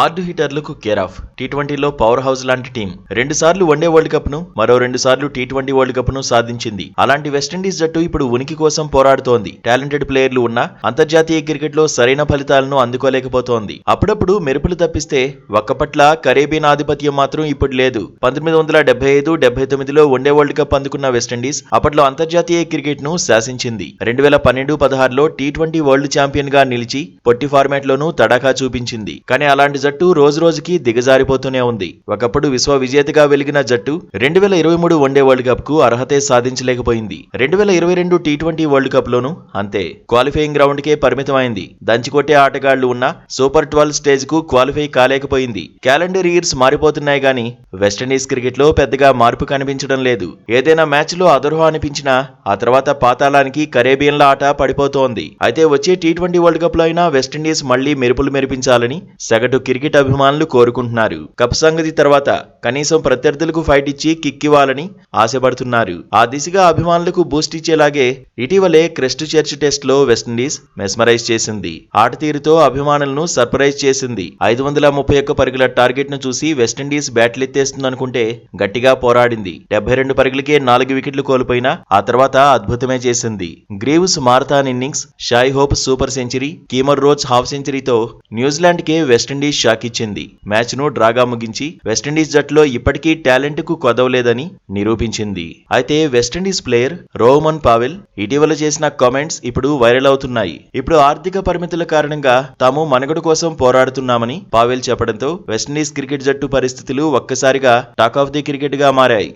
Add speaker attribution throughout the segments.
Speaker 1: Hard హిటర్లకు care of. టీ20లో power house లాంటి టీం 2 సార్లు వన్డే వరల్డ్ కప్ ను, మరో 2 సార్లు టీ20 వరల్డ్ కప్ ను సాధించింది. అలాంటి వెస్టిండీస్ జట్టు ఇప్పుడు ఉనికి కోసం పోరాడుతోంది. టాలెంటెడ్ ప్లేయర్లు ఉన్నా అంతర్జాతీయ క్రికెట్లో సరైన ఫలితాలను అందుకోలేకపోతోంది. అప్పుడప్పుడు మెరుపులు తప్పిస్తే ఒక్కపట్ల కరేబియన్ ఆధిపత్యం మాత్రం ఇప్పుడు లేదు. 1975-79లో వన్డే వరల్డ్ కప్ అందుకున్న వెస్టిండీస్ అప్పట్లో అంతర్జాతీయ క్రికెట్ ను శాసించింది. 2012-16లో టీ20 వరల్డ్ ఛాంపియన్ గా నిలిచి పొట్టి ఫార్మాట్ లోనూ తడాఖా చూపించింది. కానీ అలాంటి జట్టు రోజురోజుకి దిగజారిపోతూనే ఉంది. ఒకప్పుడు విశ్వ విజేతగా వెలిగిన జట్టు 2023 వన్డే వరల్డ్ కప్ కు అర్హతే సాధించలేకపోయింది. 2022 టీ20 వరల్డ్ కప్ లోనూ అంతే. క్వాలిఫైయింగ్ రౌండ్ కే పరిమితమైంది. దంచికొట్టే ఆటగాళ్లు ఉన్న సూపర్ 12 స్టేజ్ కు క్వాలిఫై కాలేకపోయింది. క్యాలెండర్ ఇయర్స్ మారిపోతున్నాయి గానీ వెస్టిండీస్ క్రికెట్ లో పెద్దగా మార్పు కనిపించడం లేదు. ఏదైనా మ్యాచ్ లో అదర్హో అనిపించినా ఆ తర్వాత పాతాళానికి కరేబియన్ల ఆట పడిపోతోంది. అయితే వచ్చే టీ20 వరల్డ్ కప్ లో అయినా వెస్టిండీస్ మళ్లీ మెరుపులు మెరిపించాలని సగటు క్రికెట్ అభిమానులు కోరుకుంటున్నారు. కప్ సంగతి తర్వాత కనీసం ప్రత్యర్థులకు ఫైట్ ఇచ్చి కిక్ ఇవ్వాలని ఆశపడుతున్నారు. ఆ దిశగా అభిమానులకు బూస్ట్ ఇచ్చేలాగే ఇటీవలే క్రెస్ట్ చర్చ్ టెస్ట్ లో వెస్టిండీస్ మెస్మరైజ్ చేసింది. ఆట తీరుతో అభిమానులను సర్ప్రైజ్ చేసింది. 531 పరుగుల టార్గెట్ ను చూసి వెస్టిండీస్ బ్యాట్లెత్తేస్తుందనుకుంటే గట్టిగా పోరాడింది. 72 పరుగులకే 4 వికెట్లు కోల్పోయినా ఆ తర్వాత అద్భుతమే చేసింది. Greaves marathon innings, Shai Hope super century, Kemar Roach half సెంచరీతో న్యూజిలాండ్ కే వెస్టిండీస్ షాక్ ఇచ్చింది. మ్యాచ్ ను డ్రాగా ముగించి వెస్టిండీస్ జట్టులో ఇప్పటికీ టాలెంట్ కు కొదవలేదని నిరూపించింది. అయితే వెస్టిండీస్ ప్లేయర్ రోహమన్ పావెల్ ఇటీవల చేసిన కామెంట్స్ ఇప్పుడు వైరల్ అవుతున్నాయి. ఇప్పుడు ఆర్థిక పరిమితుల కారణంగా తాము మనుగడ కోసం పోరాడుతున్నామని పావెల్ చెప్పడంతో వెస్టిండీస్ క్రికెట్ జట్టు పరిస్థితులు ఒక్కసారిగా టాక్ ఆఫ్ ది క్రికెట్ గా మారాయి.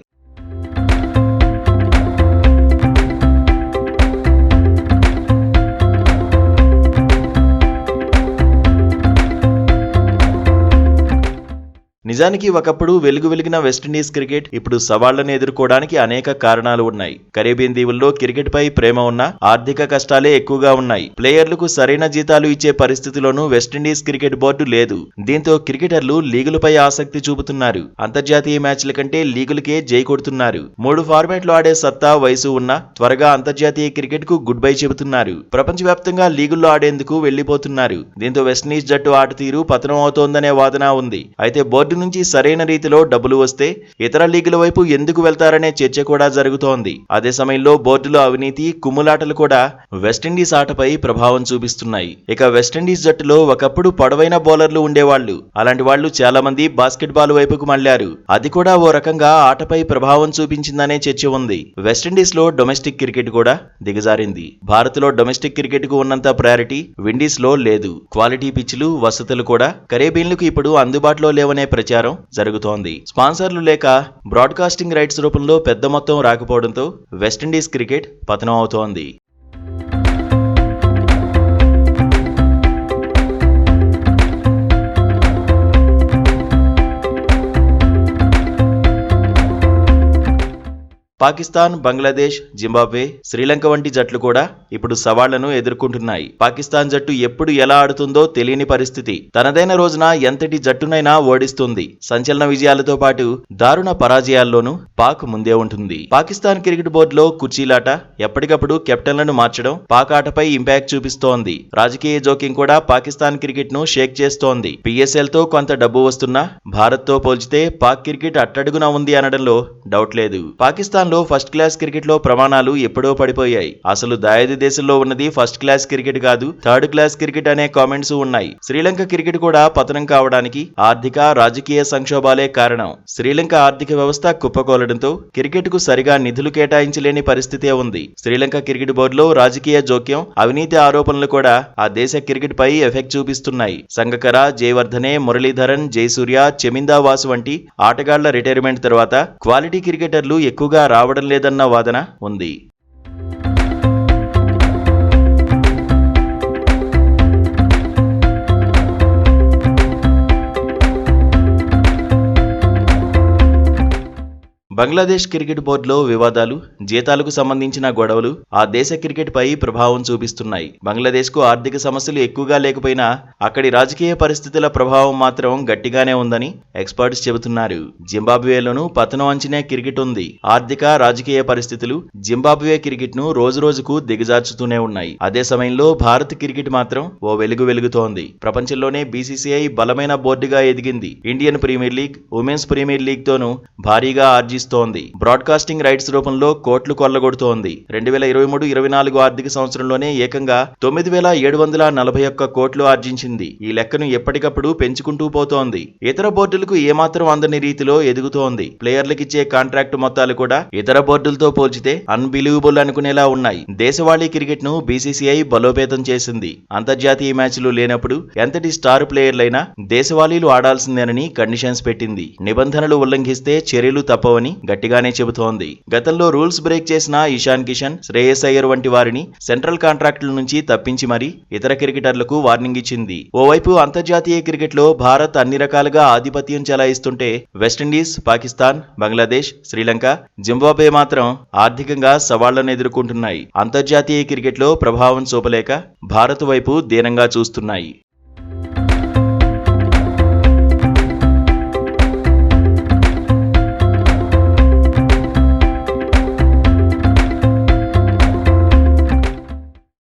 Speaker 1: నిజానికి ఒకప్పుడు వెలిగిన వెస్టిండీస్ క్రికెట్ ఇప్పుడు సవాళ్లను ఎదుర్కోవడానికి అనేక కారణాలు ఉన్నాయి. కరేబియన్ దీవుల్లో క్రికెట్ పై ప్రేమ ఉన్నా ఆర్థిక కష్టాలే ఎక్కువగా ఉన్నాయి. ప్లేయర్లకు సరైన జీతాలు ఇచ్చే పరిస్థితిలోనూ వెస్టిండీస్ క్రికెట్ బోర్డు లేదు. దీంతో క్రికెటర్లు లీగులపై ఆసక్తి చూపుతున్నారు. అంతర్జాతీయ మ్యాచ్ల కంటే లీగులకే జై కొడుతున్నారు. 3 ఫార్మాట్లు ఆడే సత్తా, వయసు ఉన్నా త్వరగా అంతర్జాతీయ క్రికెట్ కు గుడ్ బై చెబుతున్నారు. ప్రపంచవ్యాప్తంగా లీగుల్లో ఆడేందుకు వెళ్లిపోతున్నారు. దీంతో వెస్టిండీస్ జట్టు ఆట తీరు పతనం అవుతోందనే వాదన ఉంది. అయితే బోర్డు నుంచి సరైన రీతిలో డబ్బులు వస్తే ఇతర లీగుల వైపు ఎందుకు వెళ్తారనే చర్చ కూడా జరుగుతోంది. అదే సమయంలో బోర్డులో అవినీతి, కుమ్ములాటలు కూడా వెస్టిండీస్ ఆటపై ప్రభావం చూపిస్తున్నాయి. ఇక వెస్టిండీస్ జట్టులో ఒకప్పుడు పొడవైన బౌలర్లు ఉండేవాళ్లు. అలాంటి వాళ్లు చాలా మంది బాస్కెట్ బాల్ వైపుకు మళ్లారు. అది కూడా ఓ రకంగా ఆటపై ప్రభావం చూపించిందనే చర్చ ఉంది. వెస్టిండీస్ లో డొమెస్టిక్ క్రికెట్ కూడా దిగజారింది. భారత్ లో డొమెస్టిక్ క్రికెట్ కు ఉన్నంత ప్రయారిటీ విండీస్ లో లేదు. క్వాలిటీ పిచ్లు, వసతులు కూడా కరేబియన్లకు ఇప్పుడు అందుబాటులో లేవనే ప్రచారం జరుగుతోంది. స్పాన్సర్లు లేక బ్రాడ్కాస్టింగ్ రైట్స్ రూపంలో పెద్ద మొత్తం రాకపోవడంతో వెస్టిండీస్ క్రికెట్ పతనం అవుతోంది. పాకిస్తాన్, బంగ్లాదేశ్, జింబాబ్వే, శ్రీలంక వంటి జట్లు కూడా ఇప్పుడు సవాళ్లను ఎదుర్కొంటున్నాయి. పాకిస్తాన్ జట్టు ఎప్పుడు ఎలా ఆడుతుందో తెలియని పరిస్థితి. తనదైన రోజున ఎంతటి జట్టునైనా ఓడిస్తుంది. సంచలన విజయాలతో పాటు దారుణ పరాజయాల్లోనూ పాక్ ముందే ఉంటుంది. పాకిస్తాన్ క్రికెట్ బోర్డులో కుర్చీలాట, ఎప్పటికప్పుడు కెప్టెన్లను మార్చడం పాక్ ఆటపై ఇంపాక్ట్ చూపిస్తోంది. రాజకీయ జోక్యం కూడా పాకిస్తాన్ క్రికెట్ ను షేక్ చేస్తోంది. పిఎస్ఎల్ తో కొంత డబ్బు వస్తున్నా భారత్ తో పోల్చితే పాక్ క్రికెట్ అట్టడుగున ఉంది అనడంలో డౌట్ లేదు. పాకిస్తాన్ లో ఫస్ట్ క్లాస్ క్రికెట్ లో ప్రమాణాలు ఎప్పుడో పడిపోయాయి. అసలు దాయాది దేశంలో ఉన్నది ఫస్ట్ క్లాస్ క్రికెట్ కాదు, థర్డ్ క్లాస్ క్రికెట్ అనే కామెంట్స్ ఉన్నాయి. శ్రీలంక క్రికెట్ కూడా పతనం కావడానికి ఆర్థిక, రాజకీయ సంక్షోభాలే కారణం. శ్రీలంక ఆర్థిక వ్యవస్థ కుప్పకూలడంతో క్రికెట్ కు సరిగా నిధులు కేటాయించలేని పరిస్థితే ఉంది. శ్రీలంక క్రికెట్ బోర్డులో రాజకీయ జోక్యం, అవినీతి ఆరోపణలు కూడా ఆ దేశ క్రికెట్ పై ఎఫెక్ట్ చూపిస్తున్నాయి. సంగకర, జయవర్ధనే, మురళీధరన్, జయసూర్య, చెమిందా వాసు వంటి ఆటగాళ్ల రిటైర్మెంట్ తర్వాత క్వాలిటీ క్రికెటర్లు ఎక్కువగా రావడం లేదన్న వాదన ఉంది. బంగ్లాదేశ్ క్రికెట్ బోర్డులో వివాదాలు, జీతాలకు సంబంధించిన గొడవలు ఆ దేశ క్రికెట్ పై ప్రభావం చూపిస్తున్నాయి. బంగ్లాదేశ్కు ఆర్థిక సమస్యలు ఎక్కువగా లేకపోయినా అక్కడి రాజకీయ పరిస్థితుల ప్రభావం మాత్రం గట్టిగానే ఉందని ఎక్స్పర్ట్స్ చెబుతున్నారు. జింబాబ్వేలోనూ పతనం అంచనే క్రికెట్ ఉంది. ఆర్థిక, రాజకీయ పరిస్థితులు జింబాబ్వే క్రికెట్ ను రోజురోజుకు దిగజార్చుతూనే ఉన్నాయి. అదే సమయంలో భారత్ క్రికెట్ మాత్రం ఓ వెలుగుతోంది. ప్రపంచంలోనే బీసీసీఐ బలమైన బోర్డుగా ఎదిగింది. Indian Premier League, women's Premier League తోనూ భారీగా ఆర్జిస్తోంది. బ్రాడ్కాస్టింగ్ రైట్స్ రూపంలో కోట్లు కొల్లగొడుతోంది. 2023-24 ఆర్థిక సంవత్సరంలోనే ఏకంగా 9,741 కోట్లు ఆర్జించింది. ఈ లెక్కను ఎప్పటికప్పుడు పెంచుకుంటూ పోతోంది. ఇతర బోర్డులకు ఏమాత్రం అందని రీతిలో ఎదుగుతోంది. ప్లేయర్లకిచ్చే కాంట్రాక్టు మొత్తాలు కూడా ఇతర బోర్డులతో పోల్చితే అన్బిలీవబుల్ అనుకునేలా ఉన్నాయి. దేశవాళీ క్రికెట్ ను బీసీసీఐ బలోపేతం చేసింది. అంతర్జాతీయ మ్యాచ్లు లేనప్పుడు ఎంతటి స్టార్ ప్లేయర్లైనా దేశవాళీలు ఆడాల్సిందేనని కండిషన్స్ పెట్టింది. నిబంధనలు ఉల్లంఘిస్తే చర్యలు తప్పవని గట్టిగానే చెబుతోంది. గతంలో రూల్స్ బ్రేక్ చేసిన ఇషాన్ కిషన్, శ్రేయస్ అయ్యర్ వంటి వారిని సెంట్రల్ కాంట్రాక్టుల నుంచి తప్పించి మరీ ఇతర క్రికెటర్లకు వార్నింగ్ ఇచ్చింది. ఓవైపు అంతర్జాతీయ క్రికెట్లో భారత్ అన్ని రకాలుగా ఆధిపత్యం చెలాయిస్తుంటే వెస్టిండీస్, పాకిస్తాన్, బంగ్లాదేశ్, శ్రీలంక, జింబాబ్వే మాత్రం ఆర్థికంగా సవాళ్లను ఎదుర్కొంటున్నాయి. అంతర్జాతీయ క్రికెట్లో ప్రభావం చూపలేక భారత్ వైపు దీనంగా చూస్తున్నాయి.